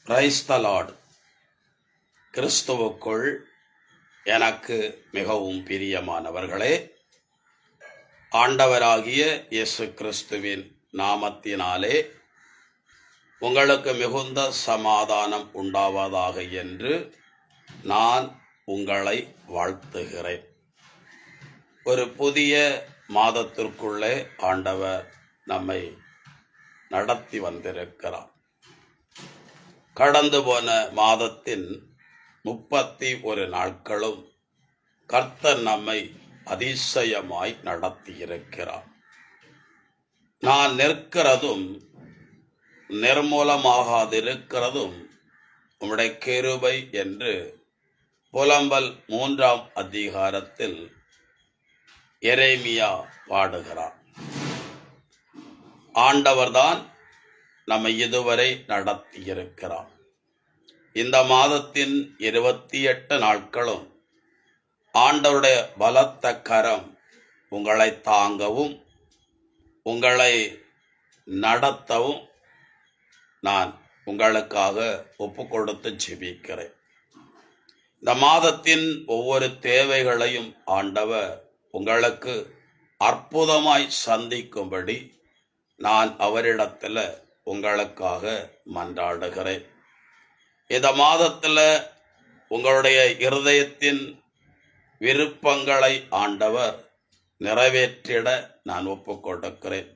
Praise the Lord. கிறிஸ்துவுக்குள் எனக்கு மிகவும் பிரியமானவர்களே, ஆண்டவராகிய இயேசு கிறிஸ்துவின் நாமத்தினாலே உங்களுக்கு மிகுந்த சமாதானம் உண்டாவதாக என்று நான் உங்களை வாழ்த்துகிறேன். ஒரு புதிய மாதத்திற்குள்ளே ஆண்டவர் நம்மை நடத்தி வந்திருக்கிறார். கடந்து போன மாதத்தின் 31 நாட்களும் கர்த்தர் நம்மை அதிசயமாய் நடத்தியிருக்கிறார். நான் நிற்கிறதும் நிர்மூலமாகாதிருக்கிறதும் உம்முடைய கிருபை என்று புலம்பல் 3ஆம் அதிகாரத்தில் எரேமியா பாடுகிறார். ஆண்டவர்தான் நம்மை இதுவரை நடத்தியிருக்கிறார். இந்த மாதத்தின் 28 நாட்களும் ஆண்டவருடைய பலத்த கரம் உங்களை தாங்கவும் உங்களை நடத்தவும் நான் உங்களுக்காக ஒப்பு கொடுத்து ஜெபிக்கிறேன். இந்த மாதத்தின் ஒவ்வொரு தேவைகளையும் ஆண்டவர் உங்களுக்கு அற்புதமாய் சந்திக்கும்படி நான் அவரிடத்தில் உங்களுக்காக மன்றாடுகிறேன். இந்த மாதத்தில் உங்களுடைய இருதயத்தின் விருப்பங்களை ஆண்டவர் நிறைவேற்றிட நான் ஒப்பு கொடுக்கிறேன்.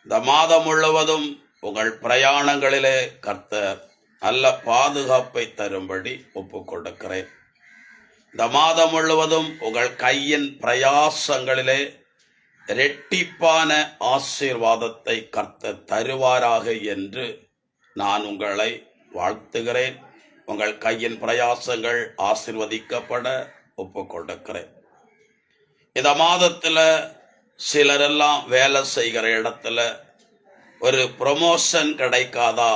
இந்த மாதம் முழுவதும் உங்கள் பிரயாணங்களிலே கர்த்தர் நல்ல பாதுகாப்பை தரும்படி ஒப்பு கொடுக்கிறேன். இந்த மாதம் முழுவதும் உங்கள் கையின் பிரயாசங்களிலே இரட்டிப்பான ஆசீர்வாதத்தை கர்த்தர் தருவாராக என்று நான் உங்களை வாழ்த்துகிறேன். உங்கள் கையின் பிரயாசங்கள் ஆசீர்வதிக்கப்பட ஒப்பு கொடுக்கிறேன். இந்த மாதத்தில் சிலரெல்லாம் வேலை செய்கிற இடத்துல ஒரு ப்ரொமோஷன் கிடைக்காதா,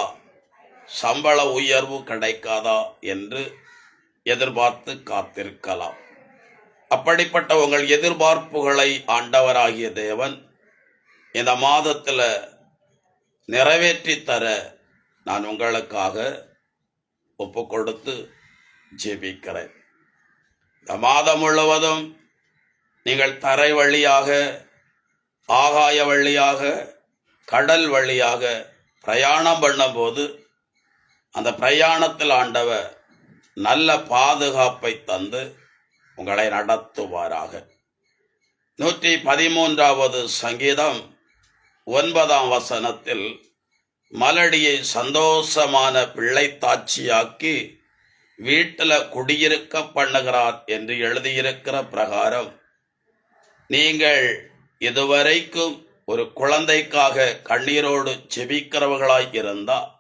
சம்பள உயர்வு கிடைக்காதா என்று எதிர்பார்த்து காத்திருக்கலாம். அப்படிப்பட்ட உங்கள் எதிர்பார்ப்புகளை ஆண்டவராகிய தேவன் இந்த மாதத்தில் நிறைவேற்றி தர நான் உங்களுக்காக ஒப்பு கொடுத்து ஜெபிக்கிறேன். இந்த மாதம் முழுவதும் நீங்கள் தரை வழியாக, ஆகாய வழியாக, கடல் வழியாக பிரயாணம் பண்ணும்போது அந்த பிரயாணத்தில் ஆண்டவர் நல்ல பாதுகாப்பை தந்து உங்களை நடத்துவாராக. 113வது சங்கீதம் 9ஆம் வசனத்தில் மலடியை சந்தோஷமான பிள்ளைத்தாட்சியாக்கி வீட்டில் குடியிருக்க பண்ணுகிறார் என்று எழுதியிருக்கிற பிரகாரம் நீங்கள் இதுவரைக்கும் ஒரு குழந்தைக்காக கண்ணீரோடு ஜெபிக்கிறவர்களாய் இருந்தால்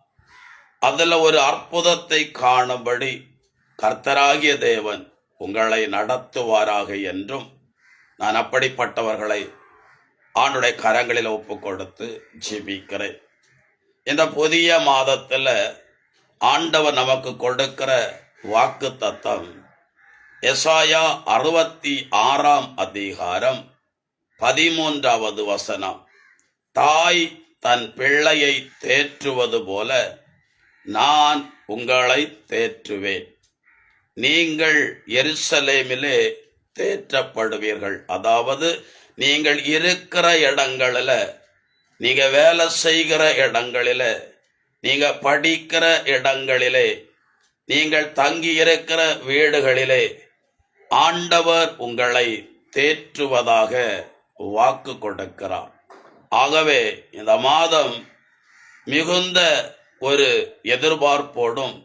அதில் ஒரு அற்புதத்தை காணும்படி கர்த்தராகிய தேவன் உங்களை நடத்துவாராக என்றும் நான் அப்படிப்பட்டவர்களை ஆண்டுடைய கரங்களில் ஒப்பு கொடுத்து ஜெபிக்கிறேன். இந்த புதிய மாதத்தில் ஆண்டவர் நமக்கு கொடுக்கிற வாக்கு தத்தம் எசாயா 66ஆம் அதிகாரம் 13வது வசனம். தாய் தன் பிள்ளையை தேற்றுவது போல நான் உங்களை தேற்றுவேன், நீங்கள் எருசலேமிலே தேற்றப்படுவீர்கள். அதாவது நீங்கள் இருக்கிற இடங்களில், நீங்க வேலை செய்கிற இடங்களில், நீங்க படிக்கிற இடங்களிலே, நீங்கள் தங்கி இருக்கிற வீடுகளிலே ஆண்டவர் உங்களை தேற்றுவதாக வாக்கு கொடுக்கிறார். ஆகவே இந்த மாதம் மிகுந்த ஒரு எதிர்பார்ப்போடும்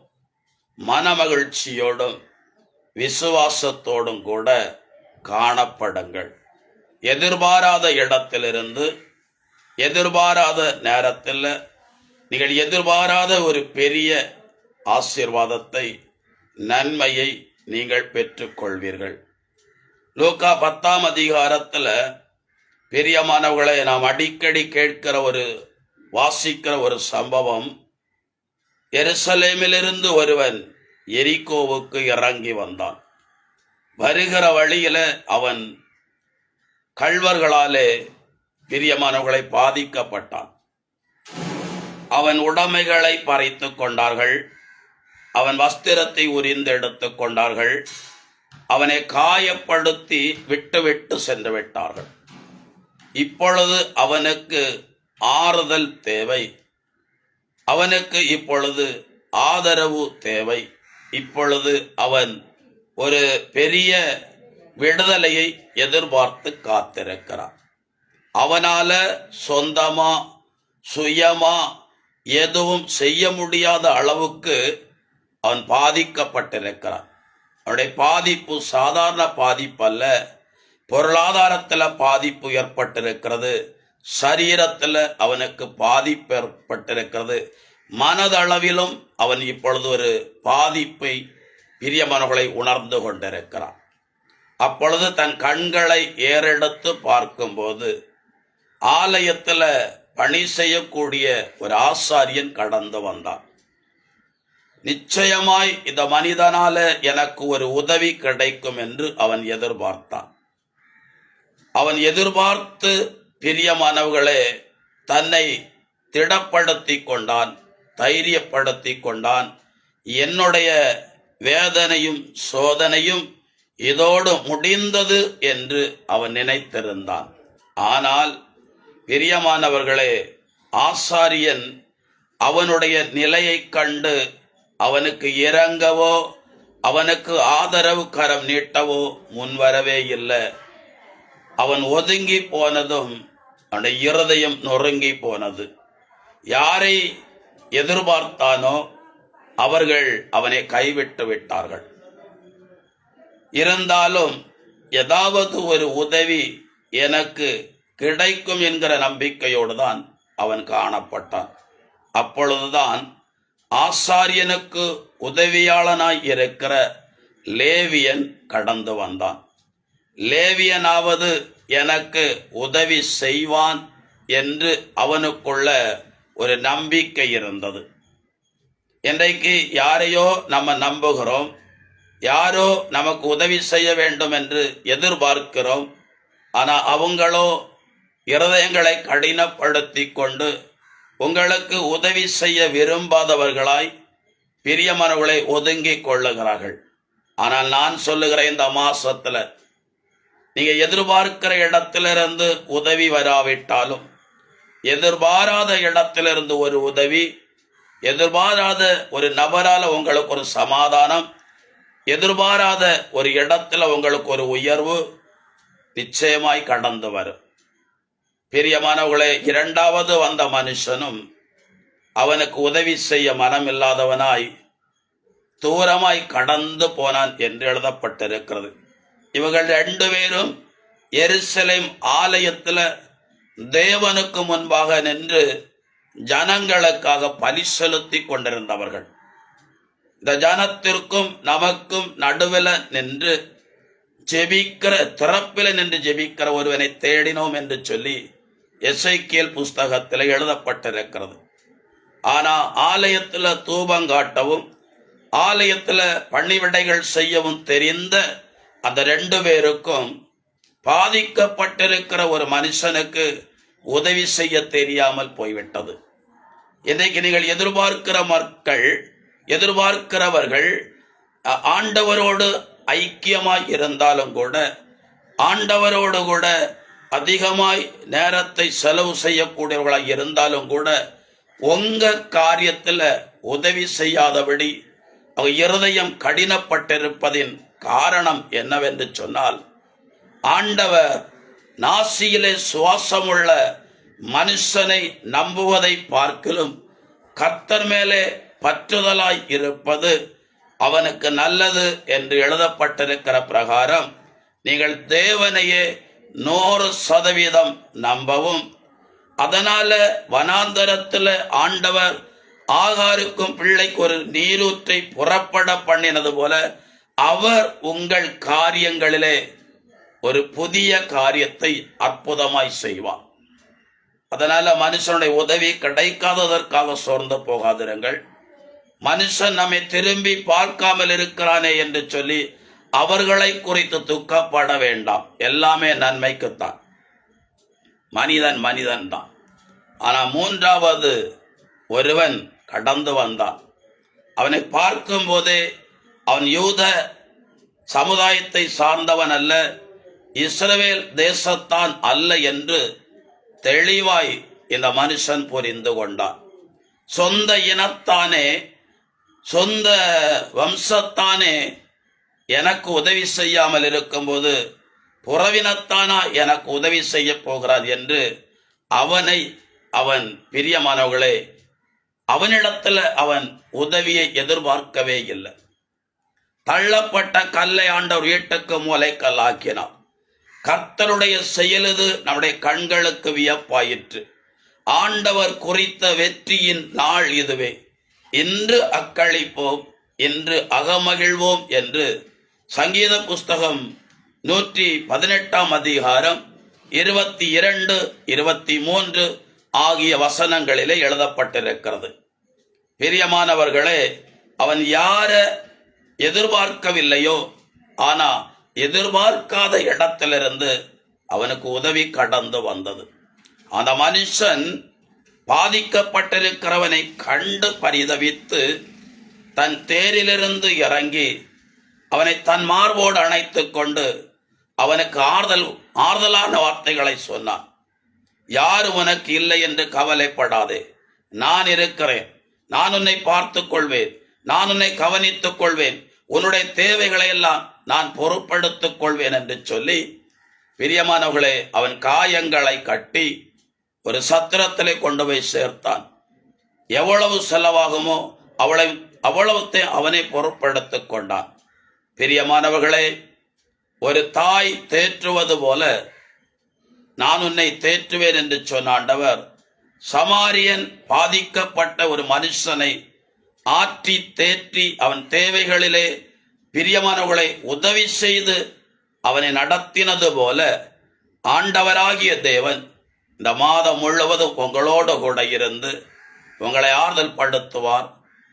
மனமகிழ்ச்சியோடும் விசுவாசத்தோடும் கூட காணப்படுங்கள். எதிர்பாராத இடத்திலிருந்து, எதிர்பாராத நேரத்தில் நீங்கள் எதிர்பாராத ஒரு பெரிய ஆசீர்வாதத்தை, நன்மையை நீங்கள் பெற்றுக்கொள்வீர்கள். லூக்கா 10ஆம் அதிகாரத்தில் பிரியமானவர்களை நாம் அடிக்கடி கேட்கிற வாசிக்கிற ஒரு சம்பவம். எருசலேமிலிருந்து ஒருவன் எரிகோவுக்கு இறங்கி வந்தான். வருகிற வழியில அவன் கள்வர்களாலே பிரியமானவர்களை பாதிக்கப்பட்டான். அவன் உடைமைகளை பறித்து கொண்டார்கள். அவன் வஸ்திரத்தை உரிந்தெடுத்து கொண்டார்கள். அவனை காயப்படுத்தி விட்டு சென்று விட்டார்கள். இப்பொழுது அவனுக்கு ஆறுதல் தேவை. அவனுக்கு இப்பொழுது ஆதரவு தேவை. இப்பொழுது அவன் ஒரு பெரிய விடுதலையை எதிர்பார்த்து காத்திருக்கிறான். அவனால சொந்தமா சுயமா எதுவும் செய்ய முடியாத அளவுக்கு அவன் பாதிக்கப்பட்டிருக்கிறான். அவனுடைய பாதிப்பு சாதாரண பாதிப்பு அல்ல. பொருளாதாரத்தில் பாதிப்பு ஏற்பட்டிருக்கிறது. சரீரத்தில் அவனுக்கு பாதிப்பு ஏற்பட்டிருக்கிறது. மனதளவிலும் அவன் இப்பொழுது ஒரு பாதிப்பை பிரியமானவர்களை உணர்ந்து கொண்டிருக்கிறான். அப்பொழுது தன் கண்களை ஏறெடுத்து பார்க்கும்போது ஆலயத்தில் பணி செய்யக்கூடிய ஒரு ஆசாரியன் கடந்து வந்தான். நிச்சயமாய் இந்த மனிதனால எனக்கு ஒரு உதவி கிடைக்கும் என்று அவன் எதிர்பார்த்தான். அவன் எதிர்பார்த்து பிரியமானவர்களே தன்னை திடப்படுத்தி கொண்டான், தைரியப்படுத்தி கொண்டான். என்னுடைய வேதனையும் சோதனையும் இதோடு முடிந்தது என்று அவன் நினைத்திருந்தான். ஆனால் பிரியமானவர்களே, ஆசாரியன் அவனுடைய நிலையை கண்டு அவனுக்கு இறங்கவோ அவனுக்கு ஆதரவு கரம் நீட்டவோ முன்வரவே இல்லை. அவன் ஒதுங்கி போனதும் அவனுடைய இருதயம் நொறுங்கி போனது. யாரை எதிர்பார்த்தானோ அவர்கள் அவனை கைவிட்டு விட்டார்கள். இருந்தாலும் ஏதாவது ஒரு உதவி எனக்கு கிடைக்கும் என்கிற நம்பிக்கையோடு தான் அவன் காணப்பட்டான். அப்பொழுதுதான் ஆசாரியனுக்கு உதவியாளனாய் இருக்கிற லேவியன் கடந்து வந்தான். லேவியனாவது எனக்கு உதவி செய்வான் என்று அவனுக்குள்ள ஒரு நம்பிக்கை இருந்தது. இன்றைக்கு யாரையோ நம்ம நம்புகிறோம், யாரோ நமக்கு உதவி செய்ய வேண்டும் என்று எதிர்பார்க்கிறோம். ஆனால் அவங்களோ இருதயங்களை கடினப்படுத்தி கொண்டு உங்களுக்கு உதவி செய்ய விரும்பாதவர்களாய் பிரியமானவர்களை ஒதுங்கி கொள்ளுகிறார்கள். ஆனால் நான் சொல்லுகிற இந்த மாசத்துல நீங்க எதிர்பார்க்கிற இடத்திலிருந்து உதவி வராவிட்டாலும், எதிர்பாராத இடத்திலிருந்து ஒரு உதவி, எதிர்பாராத ஒரு நபரால் உங்களுக்கு ஒரு சமாதானம், எதிர்பாராத ஒரு இடத்துல உங்களுக்கு ஒரு உயர்வு நிச்சயமாய் கடந்து வரும். பிரியமானவர்களே, இரண்டாவது வந்த மனுஷனும் அவனுக்கு உதவி செய்ய மனமில்லாதவனாய் தூரமாய் கடந்து போனான் என்று எழுதப்பட்டிருக்கிறது. இவர்கள் ரெண்டு பேரும் எருசலேம் ஆலயத்தில் தேவனுக்கு முன்பாக நின்று ஜனங்களுக்காக பலி செலுத்தி கொண்டிருந்தவர்கள். இந்த ஜனத்திற்கும் நமக்கும் நடுவில் நின்று ஜெபிக்கிற, திறப்பில் நின்று ஜெபிக்கிற ஒருவனை தேடினோம் என்று சொல்லி எசேக்கியேல் புஸ்தகத்தில் எழுதப்பட்டிருக்கிறது. ஆனா ஆலயத்தில் தூபங்காட்டவும் ஆலயத்தில் பணிவிடைகள் செய்யவும் தெரிந்த அந்த ரெண்டு பேருக்கும் பாதிக்கப்பட்டிருக்கிற ஒரு மனுஷனுக்கு உதவி செய்ய தெரியாமல் போய்விட்டது. இன்றைக்கு நீங்கள் எதிர்பார்க்கிற மக்கள், எதிர்பார்க்கிறவர்கள் ஆண்டவரோடு ஐக்கியமாய் இருந்தாலும் கூட, ஆண்டவரோடு கூட அதிகமாய் நேரத்தை செலவு செய்யக்கூடியவர்களாக இருந்தாலும் கூட, உங்க காரியத்தில் உதவி செய்யாதபடி அவங்க இருதயம் கடினப்பட்டிருப்பதின் காரணம் என்னவென்று சொன்னால், ஆண்டவர் நாசியிலே சுவாசமுள்ள மனுஷனை நம்புவதை பார்க்கிலும் கர்த்தர் மேலே பற்றுதலாய் இருப்பது அவனுக்கு நல்லது என்று எழுதப்பட்டிருக்கிற பிரகாரம் நீங்கள் தேவனையே 100% நம்பவும், அதனால வனாந்தரத்தில் ஆண்டவர் ஆகாருக்கும் பிள்ளைக்கு ஒரு நீரூற்றை புறப்பட பண்ணினது போல அவர் உங்கள் காரியங்களிலே ஒரு புதிய காரியத்தை அற்புதமாய் செய்வார். அதனால மனுஷனுடைய உதவி கிடைக்காததற்காக சோர்ந்து போகாதிருங்கள். மனுஷன் நம்மை திரும்பி பார்க்காமல் இருக்கிறானே என்று சொல்லி அவர்களை குறித்து துக்கப்பட வேண்டாம். எல்லாமே நன்மைக்குத்தான். மனிதன் தான். ஆனா மூன்றாவது ஒருவன் கடந்து வந்தான். அவனை பார்க்கும் போதே அவன் யூத சமுதாயத்தை சார்ந்தவன் அல்ல, இஸ்ரவேல் தேசத்தான் அல்ல என்று தெளிவாய் இந்த மனுஷன் புரிந்து கொண்டான். சொந்த இனத்தானே, சொந்த வம்சத்தானே எனக்கு உதவி செய்யாமல் இருக்கும்போது புறவினத்தானா எனக்கு உதவி செய்ய போகிறார் என்று அவன் பிரியமானவர்களே, அவனிடத்துல அவன் உதவியை எதிர்பார்க்கவே இல்லை. தள்ளப்பட்ட கல்லை ஆண்டவர் வீட்டுக்கு மூலைக்கல்லாக்கினார். கர்த்தருடைய செயலது நம்முடைய கண்களுக்கு வியப்பாயிற்று. ஆண்டவர் குறித்த வெற்றியின் நாள் இதுவே. இன்று அக்களிப்போம், இன்று அகமகிழ்வோம் என்று சங்கீத புஸ்தகம் 118 அதிகாரம் 22, 23 ஆகிய வசனங்களிலே எழுதப்பட்டிருக்கிறது. பிரியமானவர்களே, அவன் யார எதிர்பார்க்கவில்லையோ, ஆனா எதிர்பார்க்காத இடத்திலிருந்து அவனுக்கு உதவி கடந்து வந்தது. அந்த மனுஷன் பாதிக்கப்பட்டிருக்கிறவனை கண்டு பரிதவித்து தன் தேரிலிருந்து இறங்கி அவனை தன் மார்போடு அணைத்து கொண்டு அவனுக்கு ஆறுதலான வார்த்தைகளை சொன்னான். யார் உனக்கு இல்லை என்று கவலைப்படாதே, நான் இருக்கிறேன், நான் உன்னை பார்த்து கொள்வேன், நான் உன்னை கவனித்துக் கொள்வேன், உன்னுடைய தேவைகளை எல்லாம் நான் பொறுப்படுத்திக் கொள்வேன் என்று சொல்லி, பிரியமானவர்களே, அவன் காயங்களை கட்டி ஒரு சத்திரத்திலே கொண்டு போய் சேர்த்தான். எவ்வளவு செலவாகுமோ அவ்வளவுத்தை அவனை பொறுப்படுத்திக் கொண்டான். பிரியமானவர்களே, ஒரு தாய் தேற்றுவது போல நான் உன்னை தேற்றுவேன் என்று சொன்ன ஆண்டவர் சமாரியன் பாதிக்கப்பட்ட ஒரு மனுஷனை ஆற்றி தேற்றி அவன் தேவைகளிலே பிரியமானவர்களை உதவி செய்து அவனை நடத்தினது போல ஆண்டவராகிய தேவன் இந்த மாதம் முழுவதும் உங்களோடு கூட இருந்து உங்களை ஆறுதல் படுத்துவார்,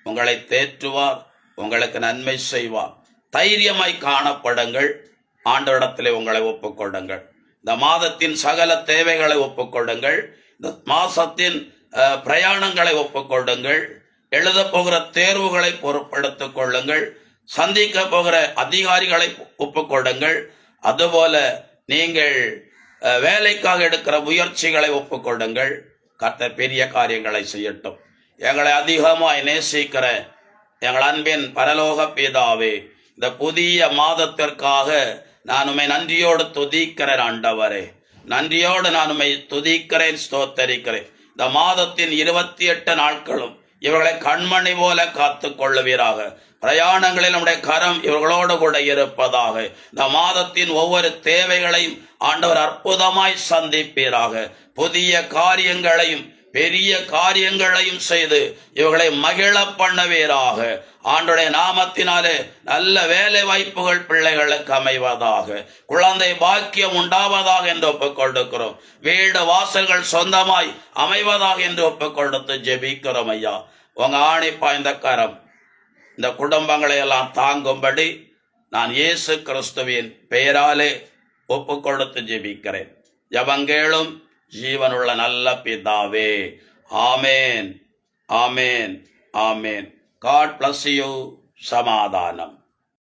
உங்களை தேற்றுவார், உங்களுக்கு நன்மை செய்வார். தைரியமாய் காணப்படுங்கள். ஆண்டவரிடத்திலே உங்களை ஒப்புக்கொள்ளுங்கள். இந்த மாதத்தின் சகல தேவைகளை ஒப்புக்கொள்ளுங்கள். இந்த மாசத்தின் பிரயாணங்களை ஒப்புக்கொள்ளுங்கள். எழுத போகிற தேர்வுகளை பொறுப்படுத்திக் கொள்ளுங்கள். சந்திக்க போகிற அதிகாரிகளை ஒப்புக்கொள்ளுங்கள். அதுபோல நீங்கள் வேலைக்காக எடுக்கிற முயற்சிகளை ஒப்புக்கொள்ளுங்கள். கர்த்தர் பெரிய காரியங்களை செய்யட்டும். எங்களை அதிகமாய் நேசிக்கிற எங்கள் அன்பின் பரலோக பிதாவே, இந்த புதிய மாதத்திற்காக நான் உம்மை நன்றியோடு துதிக்கிறேன். ஆண்டவரே, நன்றியோடு நான் உம்மை துதிக்கிறேன், ஸ்தோத்தரிக்கிறேன். இந்த மாதத்தின் 28 நாட்களும் இவர்களை கண்மணி போல காத்து கொள்ளுவீராக. பிரயாணங்களில் நம்முடைய கரம் இவர்களோடு கூட இருப்பதாக. இந்த மாதத்தின் ஒவ்வொரு தேவைகளையும் ஆண்டவர் அற்புதமாய் சந்திப்பீராக. புதிய காரியங்களையும் பெரிய காரியங்களையும் செய்து இவர்களை மகிழ பண்ணுவீராக. ஆண்டவருடைய நாமத்தினாலே நல்ல வேலை வாய்ப்புகள் பிள்ளைகளுக்கு அமைவதாக. குழந்தை பாக்கியம் உண்டாவதாக என்று ஒப்புக்கொடுக்கிறோம். வீடு வாசல்கள் சொந்தமாய் அமைவதாக என்று ஒப்புக்கொடுத்து ஜெபிக்கிறோம். ஐயா, உங்க ஆணி பாய்ந்த கரம் இந்த குடும்பங்களை எல்லாம் தாங்கும்படி நான் இயேசு கிறிஸ்துவின் பெயராலே ஒப்புக்கொடுத்து ஜெபிக்கிறேன். ஜெபங்கேளும் ஜீவனுள்ள நல்ல பிதாவே. ஆமேன், ஆமேன், ஆமேன். God bless you. சமாதானம்.